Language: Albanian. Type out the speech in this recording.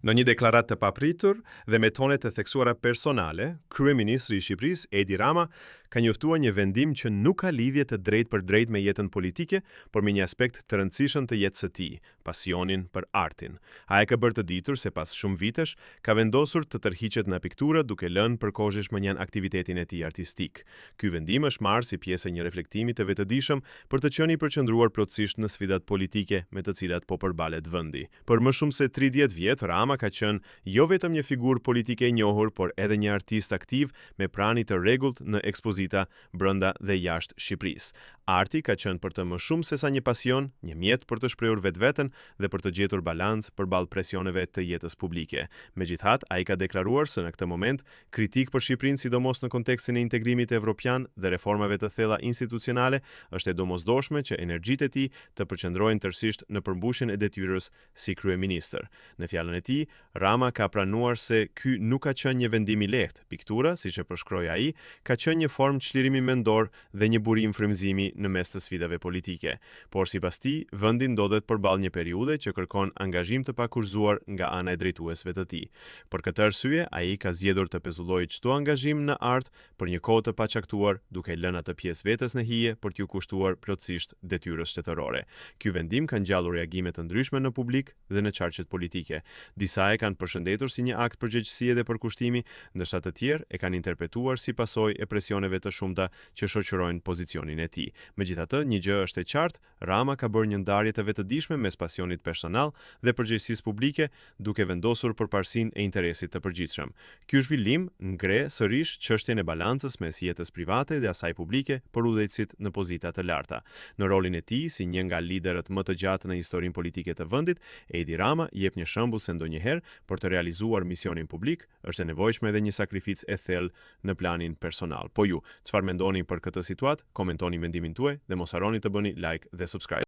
Në një deklaratë të papritur dhe me tone të theksuara personale, kryeministri i Shqipërisë Edi Rama ka njoftuar një vendim që nuk ka lidhje të drejtë për drejtë me jetën politike, por me një aspekt të rëndësishëm të jetës së tij, pasionin për artin. Ai ka bërë të ditur se pas shumë vitesh ka vendosur të tërhiqet nga piktura duke lënë përkohëshmonjan aktivitetin e tij artistik. Ky vendim është marrë si pjesë e një reflektimi të vetëdijshëm për të qenë i përqendruar plotësisht në sfidat politike me të cilat po përballet vendi. Për më shumë se 30 vjet, Rama ka qenë jo vetëm një figurë politike e njohur, por edhe një artist aktiv me prani të rregullt në ekspozita brenda dhe jashtë Shqipërisë. Arti ka qenë për të më shumë se sa një pasion, një mjet për të shprehur vetveten dhe për të gjetur balancë përballë presioneve të jetës publike. Megjithatë, ai ka deklaruar se në këtë moment kritik për Shqipërinë, sidomos në kontekstin e integrimit evropian dhe reformave të thella institucionale, është e domosdoshme që energjitë e tij të përqendrohen tërësisht në përmbushjen e detyrës si kryeministër. Në fjalën e tij, Rama ka pranuar se ky nuk ka qenë një vendim i lehtë. Piktura, siç e përshkroi ai, ka qenë një formë çlirimi mendor dhe një burim frymëzimi në mes të sfidave politike. Por sipas tij, vendi ndodhet përballë një periudhe që kërkon angazhim të pakurrëzuar nga ana e drejtuesve të tij. Për këtë arsye, ai ka zgjedhur të pezullojë çdo angazhim në art për një kohë të pacaktuar, duke lënë atë pjesë vetes në hije për t'u kushtuar plotësisht detyrës shtetërore. Ky vendim ka ngjallur reagime të ndryshme në publik dhe në qarqet politike. Disa e kanë përshëndetur si një akt përgjegjësie dhe përkushtimi, ndërsa të tjerë e kanë interpretuar si pasojë e presioneve të shumta që shoqërojnë pozicionin e tij. Megjithatë, një gjë është e qartë, Rama ka bërë një ndarje të vetëdijshme mes pasionit personal dhe përgjegjësisë publike, duke vendosur përparësinë e interesit të përgjithshëm. Ky zhvillim ngre sërish çështjen e balancës mes jetës private dhe asaj publike për udhëheqësit në pozita të larta. Në rolin e tij si një nga liderët më të gjatë në historinë politike të vendit, Edi Rama jep një shembull se ndonjëherë për të realizuar misionin publik është e nevojshme edhe një sakrificë e thellë në planin personal. Po ju, çfarë mendoni për këtë situatë? Komentoni mendimin tuaj dhe mos harroni të bëni like dhe subscribe.